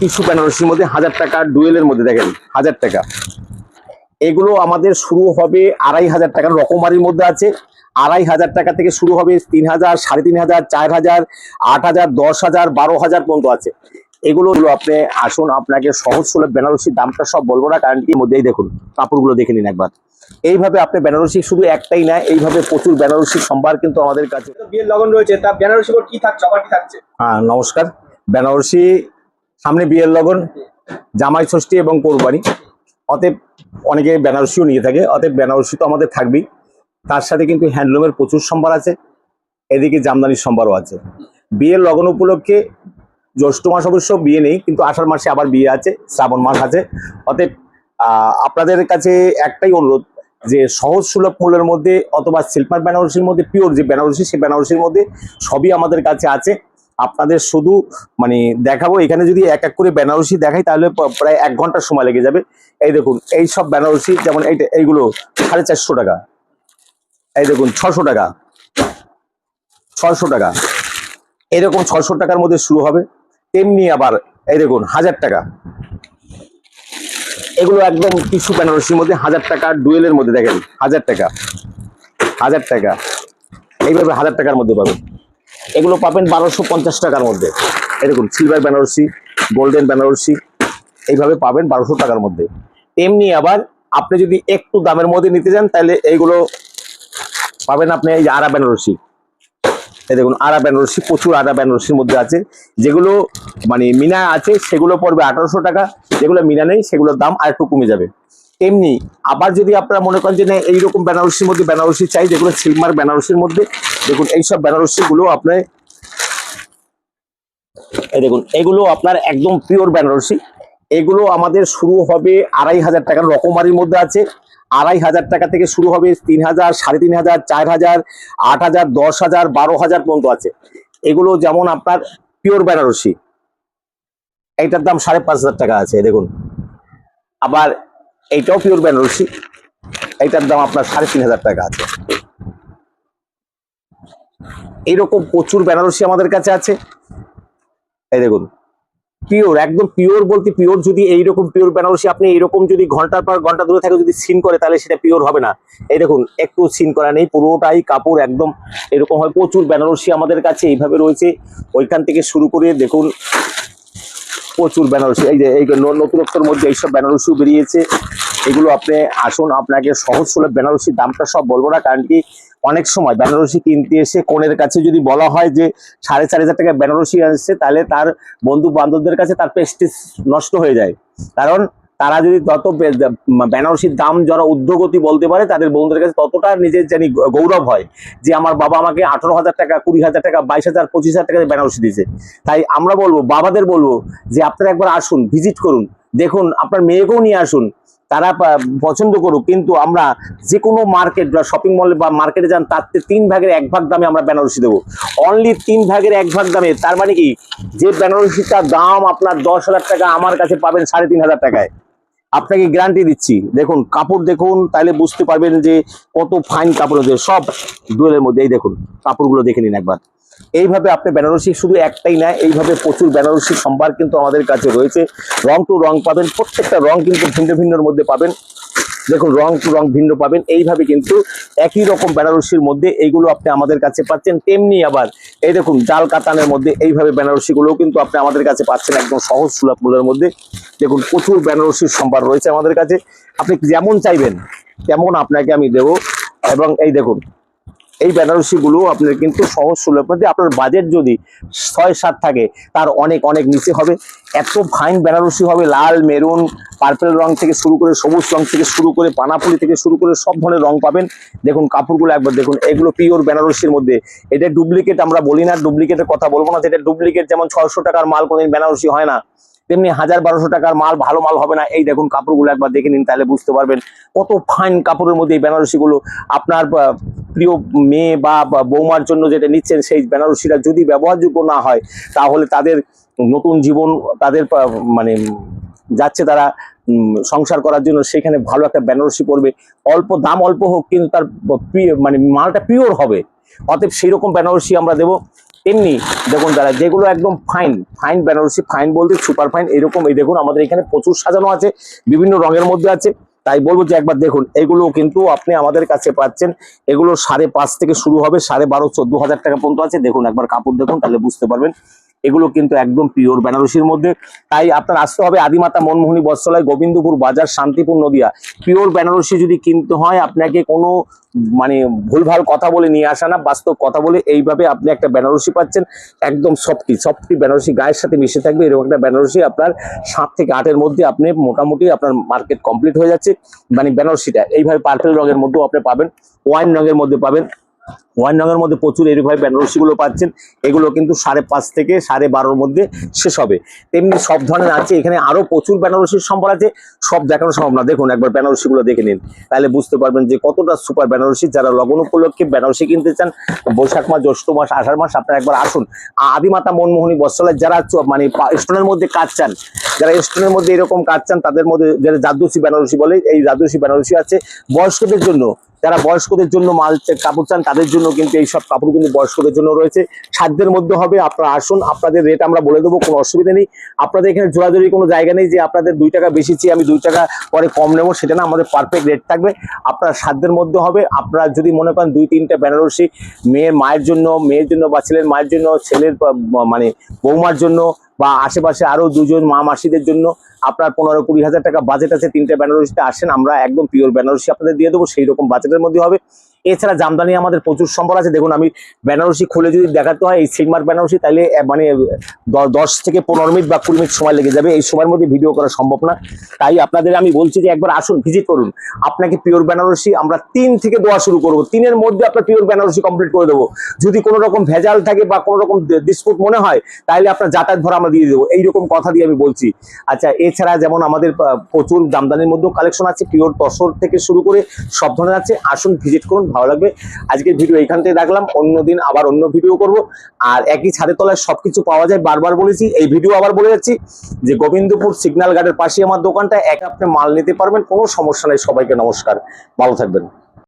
Tissue বেনারসির মধ্যে 1000 টাকা, ডুয়েলের মধ্যে দেখেন 1000 টাকা। এগুলো আমাদের শুরু হবে 2500 টাকার, রকমারির মধ্যে আছে। 2500 টাকা থেকে শুরু হবে, 3000, 3500, 4000, 8000, 10000, 12000 পর্যন্ত আছে। এগুলো আপনি আসুন, আপনাকে সহজ সুলভ বেনারসির দামটা সব বলবো না, কারণ কি মধ্যেই দেখুন কাপড়গুলো দেখে নিন একবার। এইভাবে আপনি বেনারসি শুধু একটাই না, এইভাবে প্রচুর বেনারসি সম্ভার কিন্তু আমাদের কাছে। বিয়ের লগন রয়েছে, তা বেনারসি কি থাকছে, অফার কি থাকছে? হ্যাঁ নমস্কার। বেনারসি সামনে বিয়ের লগন, জামাই ষষ্ঠী এবং কোরবানি, অতএব অনেকে বেনারসিও নিয়ে থাকে, অতএব বেনারসি তো আমাদের থাকবেই। তার সাথে কিন্তু হ্যান্ডলুমের প্রচুর সম্ভার আছে, এদিকে জামদানির সম্ভারও আছে। বিয়ের লগন উপলক্ষে জ্যৈষ্ঠ মাস অবশ্য বিয়ে নেই, কিন্তু আষাঢ় মাসে আবার বিয়ে আছে, শ্রাবণ মাস আছে। অতএব আপনাদের কাছে একটাই অনুরোধ যে সহজ সুলভ মূল্যের মধ্যে অথবা সিল্কমার্ক বেনারসির মধ্যে পিওর যে বেনারসি, সেই বেনারসির মধ্যে সবই আমাদের কাছে আছে। আপনাদের শুধু মানে দেখাবো, এখানে যদি এক এক করে বেনারসি দেখাই তাহলে প্রায় 1 ঘন্টার সময় লেগে যাবে। এই দেখুন এই সব বেনারসি, যেমন এইগুলো 450 টাকা, এই দেখুন 600 টাকা, 600 টাকা, এরকম 600 টাকার মধ্যে শুরু হবে। তেমনি আবার এই দেখুন 1000 টাকা, এগুলো একদম টিস্যু বেনারসির মধ্যে 1000 টাকা, ডুয়েলের মধ্যে দেখেন 1000 টাকা, 1000 টাকা, এইভাবে 1000 টাকার মধ্যে পাবেন। এগুলো পাবেন 1250 টাকার মধ্যে। এরকম সিলভার বেনারসি, গোল্ডেন বেনারসি এইভাবে পাবেন 1200 টাকার মধ্যে। এমনি আবার আপনি যদি একটু দামের মধ্যে নিতে যান তাহলে এইগুলো পাবেন আপনি এই আরা বেনারসি। এই দেখুন আরা বেনারসি, প্রচুর আরা বেনারসির মধ্যে আছে। যেগুলো মানে মিনা আছে সেগুলো পড়বে 1800 টাকা, যেগুলো মিনা নেই সেগুলোর দাম আর একটু কমে যাবে। এমনি আবার যদি আপনারা মনে করেন যে না এইরকম বেনারসির মধ্যে বেনারসি চাই, যেগুলো সিলমার বেনারসির মধ্যে, দেখুন এইসব বেনারসি গুলো আপনার, এই দেখুন এগুলো আপনার একদম পিওর বেনারসি। এগুলো আমাদের শুরু হবে 2500 টাকার, রকমারির মধ্যে আছে। 2500 টাকা থেকে শুরু হবে, 3000, 3500, 4000, 8000, 10000, 12000 পর্যন্ত আছে। এগুলো যেমন আপনার পিওর বেনারসি, এইটার দাম 5500 টাকা আছে দেখুন। আবার এইটাও পিওর বেনারসি, এইটার দাম আপনার 3500 টাকা আছে। এইরকম প্রচুর বেনারসি আমাদের কাছে আছে। এই দেখুন পিওর, একদম পিওর বলতে পিওর, যদি এইরকম পিওর বেনারসি আপনি এইরকম যদি ঘন্টার পর ঘন্টা দূরে থাকে যদি সিন করে তাহলে সেটা পিওর হবে না। এই দেখুন একটু সিন করা নেই, পুরোটাই কাপড় একদম এরকম হয়। প্রচুর বেনারসি আমাদের কাছে এইভাবে রয়েছে, ওইখান থেকে শুরু করে দেখুন প্রচুর বেনারসি। এই যে এই নতুনত্বের মধ্যে এইসব বেনারসিও বেরিয়েছে। এগুলো আপনি আসুন, আপনাকে সহজ সুলভ বেনারসির দামটা সব বলবো না, কারণ কি অনেক সময় বেনারসি কিনতে এসে কনের কাছে যদি বলা হয় যে 4500 টাকা বেনারসি আসছে, তাহলে তার বন্ধু বান্ধবদের কাছে তার প্রেস্টিজ নষ্ট হয়ে যায়। কারণ তারা যদি তত বেনারসির দাম যারা উদ্যোগতি বলতে পারে, তাদের বন্ধুদের কাছে ততটা নিজের জানি গৌরব হয় যে আমার বাবা আমাকে 18,000 টাকা, 20,000 টাকা, 22,000, 25,000 টাকা বেনারসি দিয়েছে। তাই আমরা বলবো, বাবাদের বলবো যে আপনারা একবার আসুন, ভিজিট করুন, দেখুন, আপনার মেয়েকেও নিয়ে আসুন, তারা পছন্দ করুক। কিন্তু আমরা যে কোনো মার্কেট বা শপিং মলে বা মার্কেটে যান, তার 3 ভাগের 1 ভাগ দামে আমরা বেনারসি দেবো, অনলি 3 ভাগের 1 ভাগ দামে। তার মানে কি, যে বেনারসিটার দাম আপনার 10,000 টাকা, আমার কাছে পাবেন 3500 টাকায়। আপনাকে গ্যারান্টি দিচ্ছি। দেখুন কাপড় দেখুন, তাহলে বুঝতে পারবেন যে কত ফাইন কাপড় আছে সব ডুয়েলের মধ্যে। এই দেখুন কাপড়গুলো দেখে নিন একবার। এইভাবে আপনি বেনারসি শুধু একটাই না, এইভাবে প্রচুর বেনারসি সম্ভার কিন্তু আমাদের কাছে রয়েছে। রং টু রং পাবেন, প্রত্যেকটা রং কিন্তু ভিন্ন ভিন্নর মধ্যে পাবেন। দেখুন রং টু রং ভিন্ন পাবেন, এইভাবে কিন্তু একই রকম বেনারসির মধ্যে এইগুলো আপনি আমাদের কাছে পাচ্ছেন। তেমনি আবার এই দেখুন জাল কাতানের মধ্যে এইভাবে বেনারসিগুলোও কিন্তু আপনি আমাদের কাছে পাচ্ছেন একদম সহজ সুলভ মূল্যের মধ্যে। দেখুন প্রচুর বেনারসির সম্ভার রয়েছে আমাদের কাছে, আপনি যেমন চাইবেন তেমন আপনাকে আমি দেবো। এবং এই দেখুন এই বেনারসিগুলো আপনার কিন্তু সহজ সুলভ মধ্যে, আপনার বাজেট যদি 6-7 থাকে তার অনেক অনেক নিচে হবে। এত ফাইন বেনারসি হবে, লাল, মেরুন, পার্পেল রং থেকে শুরু করে, সবুজ রং থেকে শুরু করে, পানাপুলি থেকে শুরু করে সব ধরনের রং পাবেন। দেখুন কাপড়গুলো একবার দেখুন, এগুলো পিওর বেনারসির মধ্যে। এটা ডুপ্লিকেট আমরা বলি না, ডুপ্লিকেটের কথা বলবো না। যেটা ডুপ্লিকেট, যেমন 600 টাকার মাল কোনদিন বেনারসি হয় না, তেমনি 1000-1200 টাকার মাল ভালো মাল হবে না। এই দেখুন কাপড়গুলো একবার দেখে নিন, তাহলে বুঝতে পারবেন কত ফাইন কাপড়ের মধ্যে এই বেনারসিগুলো। আপনার প্রিয় মেয়ে বা বৌমার জন্য যেটা নিচ্ছেন, সেই বেনারসিটা যদি ব্যবহারযোগ্য না হয়, তাহলে তাদের নতুন জীবন তাদের মানে যাচ্ছে, তারা সংসার করার জন্য সেখানে ভালো একটা বেনারসি পরবে। অল্প দাম অল্প হোক, কিন্তু তার মানে মালটা পিওর হবে। অতএব সেই রকম বেনারসি আমরা দেবো। তেমনি দেখুন দাদা, যেগুলো একদম ফাইন ফাইন বেনারসি, ফাইন বলতে সুপার ফাইন, এরকম এই দেখুন আমাদের এখানে প্রচুর সাজানো আছে, বিভিন্ন রঙের মধ্যে আছে। তাই বলবো যে একবার দেখুন, এগুলো কিন্তু আপনি আমাদের কাছে পাচ্ছেন, এগুলো 5.5 থেকে শুরু হবে, 12.5 14,000 টাকা পর্যন্ত আছে। দেখুন একবার কাপড় দেখুন, তাহলে বুঝতে পারবেন এগুলো কিন্তু একদম পিওর বেনারসির মধ্যে। তাই আপনার আসতে হবে আদিমাতা মনমোহিনী বস্ত্রালয়, গোবিন্দপুর বাজার, শান্তিপুর, নদিয়া। পিওর বেনারসি যদি কিনতে হয় আপনাকে কোনো মানে ভুলভাল কথা বলে নিয়ে আসা না, বাস্তব কথা বলে এইভাবে আপনি একটা বেনারসি পাচ্ছেন, একদম সফটি বেনারসি, গায়ের সাথে মিশে থাকবে এরকম একটা বেনারসি আপনার 7 থেকে 8-এর মধ্যে আপনি মোটামুটি আপনার মার্কেট কমপ্লিট হয়ে যাচ্ছে। মানে বেনারসিটা এইভাবে পার্পেল রঙের মধ্যেও আপনি পাবেন, ওয়াইন রঙের মধ্যে পাবেন, ওয়াইন রঙের মধ্যে প্রচুর এইভাবে বেনারসি গুলো পাচ্ছেন। এগুলো কিন্তু 5.5 থেকে 12.5-এর মধ্যে শেষ হবে। তেমনি সব ধরনের আছে এখানে, আরো প্রচুর বেনারসির সম্ভার আছে, সব দেখানো সম্ভব না। দেখুন একবার বেনারসি গুলো দেখে নিন, তাহলে বুঝতে পারবেন যে কতটা সুপার বেনারসি। যারা লগন উপলক্ষে বেনারসি কিনতে চান, বৈশাখ মাস, জ্যৈষ্ঠ মাস, আষাঢ় মাস, আপনারা একবার আসুন আদিমাতা মনমোহিনী বস্ত্রালয়। যারা মানে স্টোনের মধ্যে কাজ চান, যারা স্টোনের মধ্যে এরকম কাজ চান, তাদের মধ্যে যারা জাদুসি বেনারসি বলে, এই জাদুসি বেনারসি আছে বয়স্কদের জন্য। যারা বয়স্কদের জন্য মাল কাপড় চান, তাদের জন্য কিন্তু এইসব কাপড় কিন্তু বয়স্কদের জন্য রয়েছে, সাধ্যের মধ্যে হবে। আপনারা আসুন, আপনাদের রেট আমরা বলে দেবো, কোনো অসুবিধা নেই। আপনাদের এখানে জোরাজুরি কোনো জায়গা নেই যে আপনাদের 2 টাকা বেশি চেয়ে আমি 2 টাকা পরে কম নেবো, সেটা না, আমাদের পারফেক্ট রেট থাকবে, আপনার সাধ্যের মধ্যে হবে। আপনারা যদি মনে করেন 2-3টা বেনারসি মেয়ের মায়ের জন্য বা ছেলের মায়ের জন্য, ছেলের মানে বৌমার জন্য, বা আশেপাশে আরো 2জন মা মাসিদের জন্য, আপনার 15-20 হাজার টাকা বাজেট আছে, 3টে বেনারসিতে আসেন, আমরা একদম পিওর বেনারসি আপনাদের দিয়ে দেবো, সেই রকম বাজেটের মধ্যে হবে। এছাড়া জামদানি আমাদের প্রচুর সম্বল আছে। দেখুন আমি বেনারসি খুলে যদি দেখাতে হয়, এই সিলমার বেনারসি, তাহলে মানে 10 থেকে 15 মিনিট বা 20 মিনিট সময় লেগে যাবে, এই সময়ের মধ্যে ভিডিও করা সম্ভব না। তাই আপনাদের আমি বলছি যে একবার আসুন, ভিজিট করুন, আপনাকে পিওর বেনারসি আমরা 3 থেকে দেওয়া শুরু করবো, 3-এর মধ্যে আপনার পিওর বেনারসি কমপ্লিট করে দেবো। যদি কোনো রকম ভেজাল থাকে বা কোনো রকম ডিসপুট মনে হয়, তাহলে আপনার যাতায়াত ভরা আমরা দিয়ে দেবো, এইরকম কথা দিয়ে আমি বলছি। আচ্ছা, এছাড়া যেমন আমাদের প্রচুর জামদানির মধ্যেও কালেকশন আছে, পিওর তসর থেকে শুরু করে সব ধরনের আছে। আসুন, ভিজিট করুন, ভালো লাগবে। আজকের ভিডিও এইখান থেকে রাখলাম, অন্যদিন আবার অন্য ভিডিও করব। আর একই ছাদের তলায় সবকিছু পাওয়া যায়, বারবার বলেছি, এই ভিডিও আবার বলে যাচ্ছি যে গোবিন্দপুর সিগন্যাল গার্ডের পাশে আমার দোকানটা, এক আপনি মাল নিতে পারবেন, কোনো সমস্যা নেই। সবাইকে নমস্কার, ভালো থাকবেন।